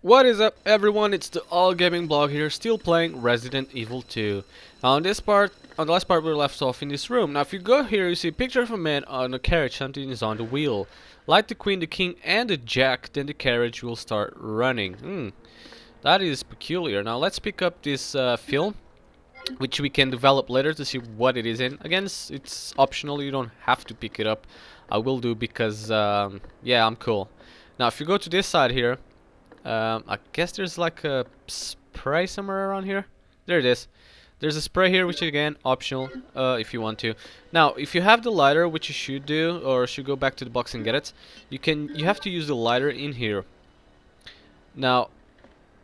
What is up, everyone? It's the All Gaming Blog here, still playing Resident Evil 2. Now, on the last part, we left off in this room. Now, if you go here, you see a picture of a man on a carriage. Something is on the wheel. Like the Queen, the King, and the Jack, then the carriage will start running. That is peculiar. Now, let's pick up this film, which we can develop later to see what it is in. Again, it's optional. You don't have to pick it up. I will do because, yeah, I'm cool. Now, if you go to this side here. I guess there's like a spray somewhere around here. There it is. There's a spray here, which again optional if you want to. Now, if you have the lighter, which you should do, or should go back to the box and get it, you have to use the lighter in here. Now,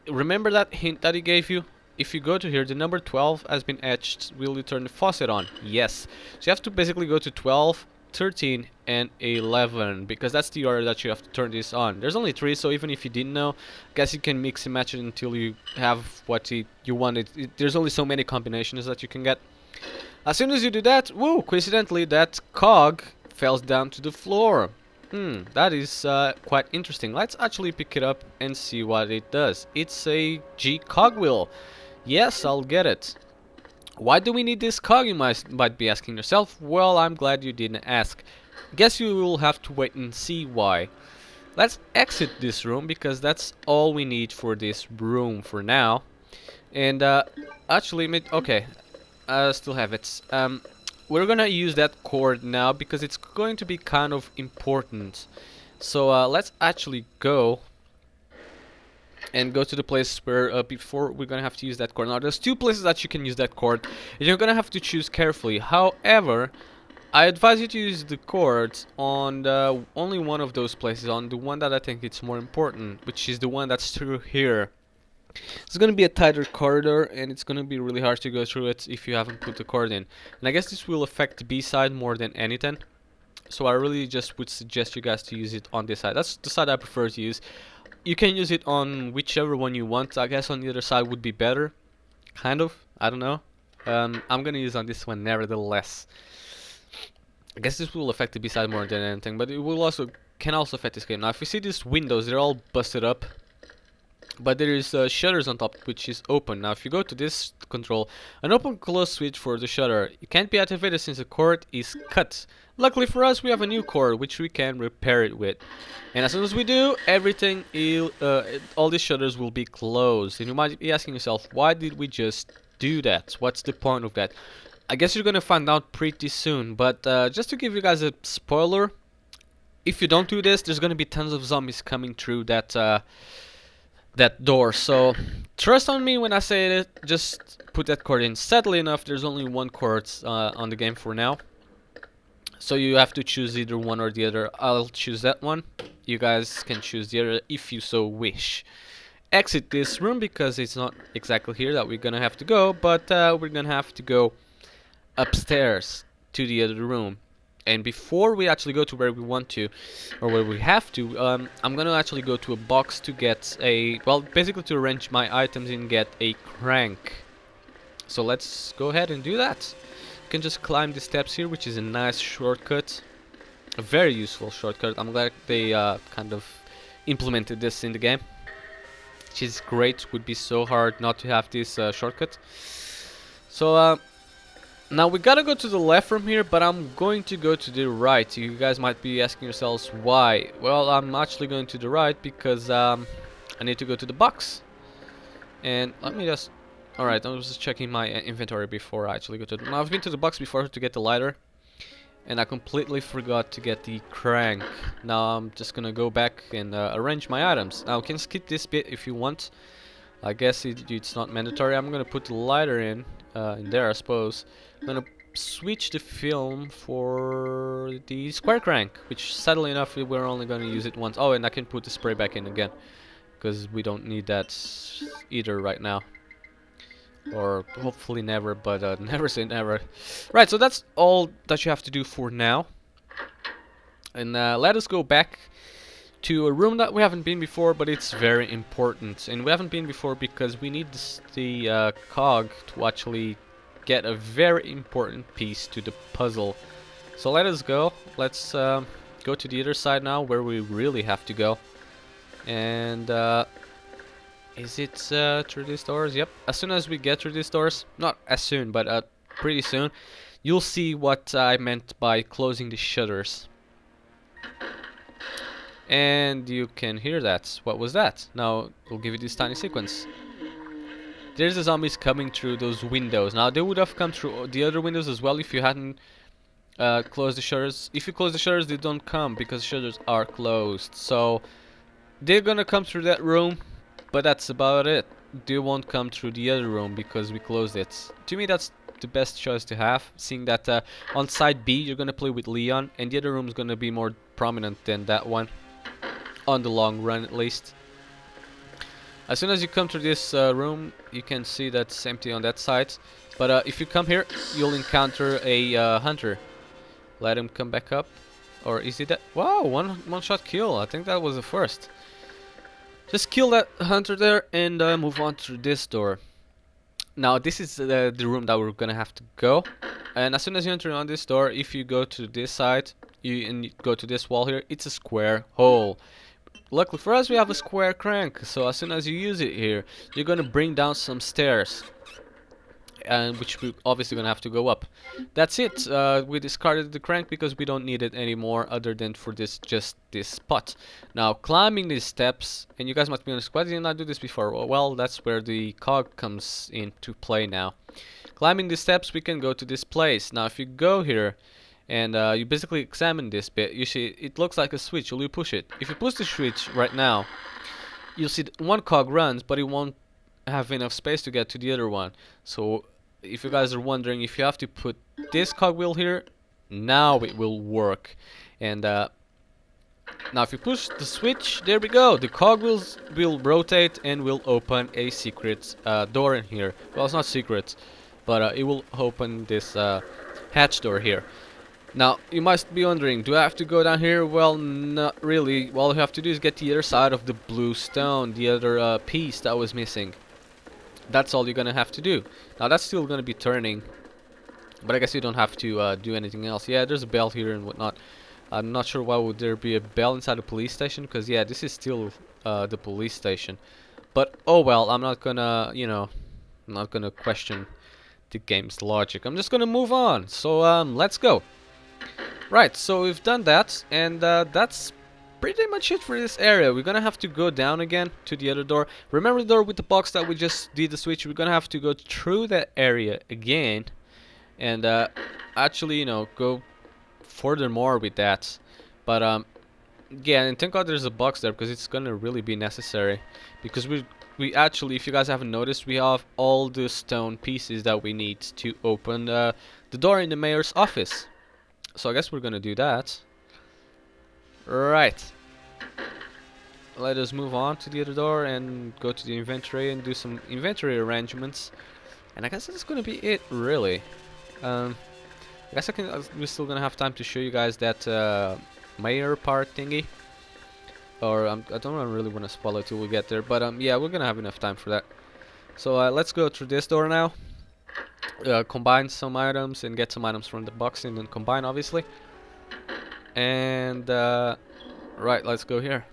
remember that hint that he gave you? If you go to here, the number 12 has been etched. Will you turn the faucet on? Yes. So you have to basically go to 12, 13, and 11, because that's the order that you have to turn this on. There's only 3, so even if you didn't know, I guess you can mix and match it until you have what you wanted. There's only so many combinations that you can get. As soon as you do that, woo, coincidentally, that cog falls down to the floor. That is quite interesting. Let's actually pick it up and see what it does. It's a G cogwheel. Yes, I'll get it. Why do we need this cog, you might be asking yourself? Well, I'm glad you didn't ask. Guess you will have to wait and see why. Let's exit this room because that's all we need for this room for now. And actually, okay, I still have it. We're gonna use that cord now because it's going to be kind of important. So let's actually go and go to the place where before we're gonna have to use that cord. Now there's 2 places that you can use that cord, and you're gonna have to choose carefully. However, I advise you to use the cord on only one of those places, on the one that I think it's more important, which is the one that's through here. It's gonna be a tighter corridor, and it's gonna be really hard to go through it if you haven't put the cord in. And I guess this will affect the B side more than anything. So I really just would suggest you guys to use it on this side. That's the side I prefer to use. You can use it on whichever one you want. I guess on the other side would be better. Kind of. I don't know. I'm gonna use on this one nevertheless. I guess this will affect the B side more than anything, but it will can also affect this game. Now, if you see these windows, they're all busted up, but there is shutters on top, which is open. Now, if you go to this control, an open-close switch for the shutter. It can't be activated since the cord is cut. Luckily for us, we have a new cord, which we can repair it with. And as soon as we do, all these shutters will be closed. And you might be asking yourself, why did we just do that? What's the point of that? I guess you're gonna find out pretty soon. But just to give you guys a spoiler, if you don't do this, there's gonna be tons of zombies coming through that door. So trust on me when I say it. Just put that cord in. Sadly enough, there's only one cord on the game for now. So you have to choose either one or the other. I'll choose that one. You guys can choose the other if you so wish. Exit this room because it's not exactly here that we're gonna have to go, but we're gonna have to go upstairs to the other room. And before we actually go to where we want to, or where we have to, I'm gonna actually go to a box to get basically to arrange my items and get a crank. So let's go ahead and do that. You can just climb the steps here, which is a nice shortcut. A very useful shortcut. I'm glad they kind of implemented this in the game. Which is great. Would be so hard not to have this shortcut. So now we gotta go to the left from here, but I'm going to go to the right. You guys might be asking yourselves why. Well, I'm actually going to the right because I need to go to the box. And let me just... Alright, I was just checking my inventory before I actually go to... I've been to the box before to get the lighter, and I completely forgot to get the crank. Now I'm just gonna go back and arrange my items. Now you can skip this bit if you want. I guess it's not mandatory. I'm gonna put the lighter in there, I suppose. I'm gonna switch the film for the square crank, which sadly enough we're only gonna use it once. Oh, and I can put the spray back in again, because we don't need that either right now. Or hopefully never, but never say never. Right, so that's all that you have to do for now. And let us go back to a room that we haven't been before, but it's very important. And we haven't been before because we need the cog to actually get a very important piece to the puzzle. So let us go. Let's go to the other side now, where we really have to go. And Is it through these doors? Yep. As soon as we get through these doors, not as soon, but pretty soon, you'll see what I meant by closing the shutters. And you can hear that. What was that? Now, we'll give you this tiny sequence. There's the zombies coming through those windows. Now, they would have come through the other windows as well if you hadn't closed the shutters. If you close the shutters, they don't come because shutters are closed. So, they're gonna come through that room, but that's about it. They won't come through the other room because we closed it. To me, that's the best choice to have, seeing that on side B you're gonna play with Leon, and the other room is gonna be more prominent than that one, on the long run at least. As soon as you come to this room, you can see that it's empty on that side. But if you come here, you'll encounter a hunter. Let him come back up. Or is it that? Wow, one shot kill. I think that was the first. Just kill that hunter there and move on through this door. Now this is the room that we're gonna have to go. And as soon as you enter on this door, if you go to this side, you go to this wall here, it's a square hole. Luckily for us, we have a square crank, so as soon as you use it here, you're gonna bring down some stairs, and which we're obviously gonna have to go up. That's it. We discarded the crank because we don't need it anymore, other than for just this spot. Now climbing these steps, and you guys might be honest, why didn't I do this before? Well, that's where the cog comes into play now. Climbing these steps, we can go to this place. Now if you go here, and you basically examine this bit, you see it looks like a switch. Will you push it? If you push the switch right now, you'll see that one cog runs, but it won't have enough space to get to the other one. So if you guys are wondering, if you have to put this cogwheel here, now it will work. And now if you push the switch, there we go, the cogwheels will rotate and will open a secret door in here. Well, it's not secret, but it will open this hatch door here. Now, you must be wondering, do I have to go down here? Well, not really. All you have to do is get the other side of the blue stone, the other piece that was missing. That's all you're gonna have to do. Now, that's still gonna be turning, but I guess you don't have to do anything else. Yeah, there's a bell here and whatnot. I'm not sure why would there be a bell inside the police station, because yeah, this is still the police station. But oh well, I'm not gonna, you know, I'm not gonna question the game's logic. I'm just gonna move on. So let's go. Right, so we've done that, and that's pretty much it for this area. We're gonna have to go down again to the other door. Remember the door with the box that we just did the switch? We're gonna have to go through that area again, and actually, you know, go furthermore with that. But yeah, and thank God there's a box there, because it's gonna really be necessary. Because we actually, if you guys haven't noticed, we have all the stone pieces that we need to open the door in the mayor's office. So I guess we're gonna do that. Right. Let us move on to the other door and go to the inventory and do some inventory arrangements. And I guess that's gonna be it, really. I guess we're still gonna have time to show you guys that mayor part thingy. Or I don't really want to spoil it till we get there, but yeah, we're gonna have enough time for that. So let's go through this door now. Combine some items and get some items from the box and then combine, obviously. And right, let's go here.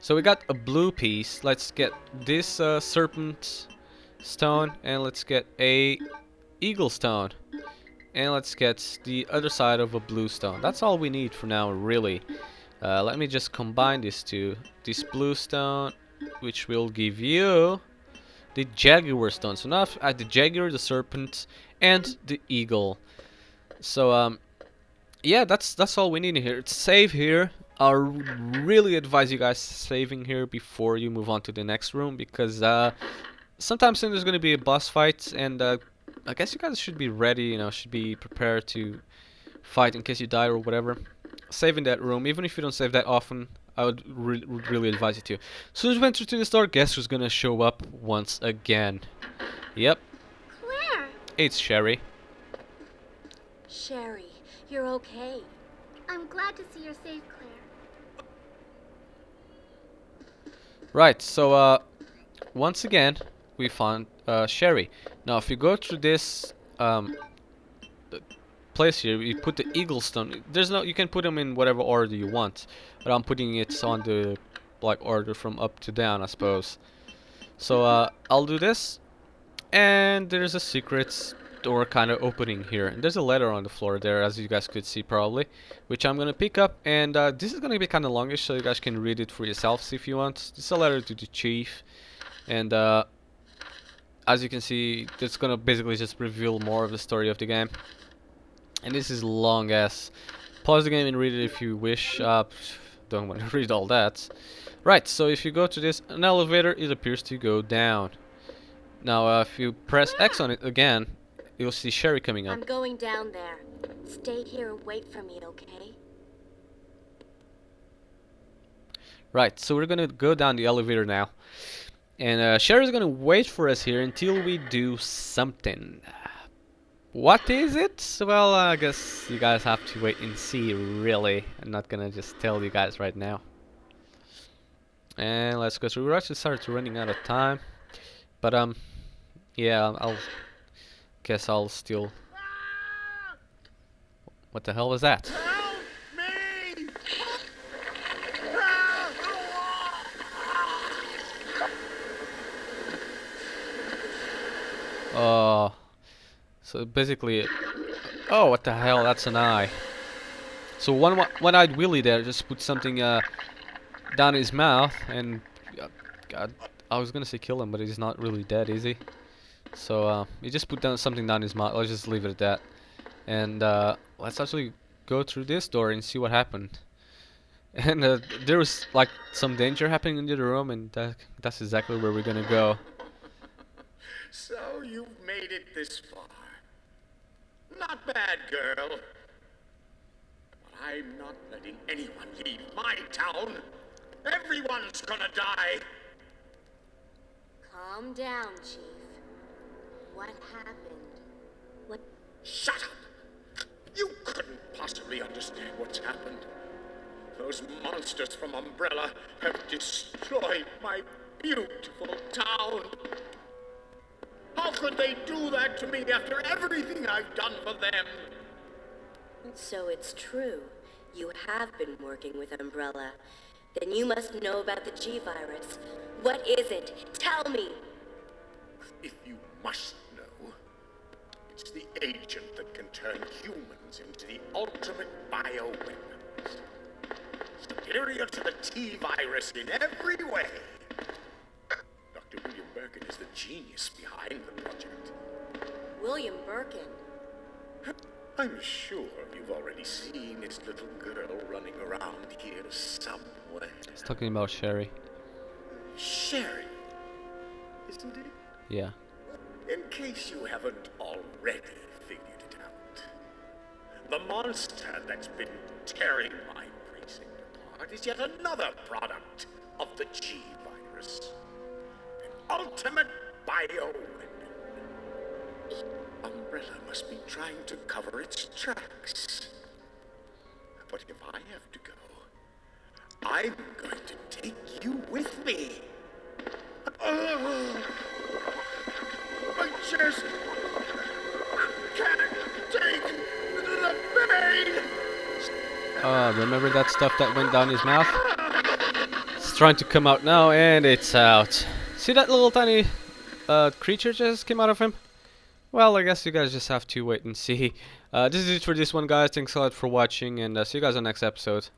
So we got a blue piece. Let's get this Serpent Stone, and let's get a Eagle Stone, and let's get the other side of a blue stone. That's all we need for now, really. Let me just combine these two. This blue stone, which will give you the Jaguar Stone. So now I have the Jaguar, the Serpent, and the Eagle. So yeah, that's all we need here. Save here. I really advise you guys saving here before you move on to the next room, because sometime soon there's gonna be a boss fight, and I guess you guys should be ready. You know, should be prepared to fight in case you die or whatever. Save in that room, even if you don't save that often. I would really advise you to. As soon as we enter to the store, guess who's gonna show up once again? Yep. Claire! It's Sherry. Sherry, you're okay. I'm glad to see you're safe, Claire. Right, so once again, we found Sherry. Now, if you go through this place here, you put the Eagle Stone. There's no, you can put them in whatever order you want, but I'm putting it on the like order from up to down, I suppose. So I'll do this, and there's a secret door kind of opening here, and there's a letter on the floor there, as you guys could see probably, which I'm gonna pick up, and this is gonna be kind of longish, so you guys can read it for yourselves if you want. It's a letter to the chief, and as you can see, it's gonna basically just reveal more of the story of the game. And this is long as. Pause the game and read it if you wish. Don't want to read all that. Right, so if you go to this an elevator, it appears to go down. Now, if you press X on it again, you'll see Sherry coming up. I'm going down there. Stay here and wait for me, okay? Right, so we're gonna go down the elevator now. And Sherry's gonna wait for us here until we do something. What is it? Well, I guess you guys have to wait and see, really. I'm not gonna just tell you guys right now. And let's go through. We're actually started running out of time. But, yeah, I'll guess I'll still... What the hell was that? Help me! Oh... So basically, oh, what the hell? That's an eye. So one-eyed Willy there just put something down his mouth, and God, I was gonna say kill him, but he's not really dead, is he? So he just put down something down his mouth. Let's just leave it at that. And let's actually go through this door and see what happened. And there was like some danger happening in the other room, and that's exactly where we're gonna go. So you've made it this far. Not bad, girl. But I'm not letting anyone leave my town. Everyone's gonna die. Calm down, Chief. What happened? What? Shut up! You couldn't possibly understand what's happened. Those monsters from Umbrella have destroyed my beautiful town. How could they do that to me after everything I've done for them? So it's true. You have been working with Umbrella. Then you must know about the G-Virus. What is it? Tell me! If you must know, it's the agent that can turn humans into the ultimate bioweapons. Superior to the T-Virus in every way. Dr. William Birkin is the genius behind the project. William Birkin. I'm sure you've already seen his little girl running around here somewhere. He's talking about Sherry. Sherry, isn't it? Yeah. In case you haven't already figured it out, the monster that's been tearing my precinct apart is yet another product of the G-Virus. An ultimate bioweapon. Umbrella must be trying to cover its tracks. But if I have to go, I'm going to take you with me. I just can't take the pain. Remember that stuff that went down his mouth? It's trying to come out now, and it's out. See that little tiny creature just came out of him? Well, I guess you guys just have to wait and see. This is it for this one, guys. Thanks a lot for watching, and see you guys on the next episode.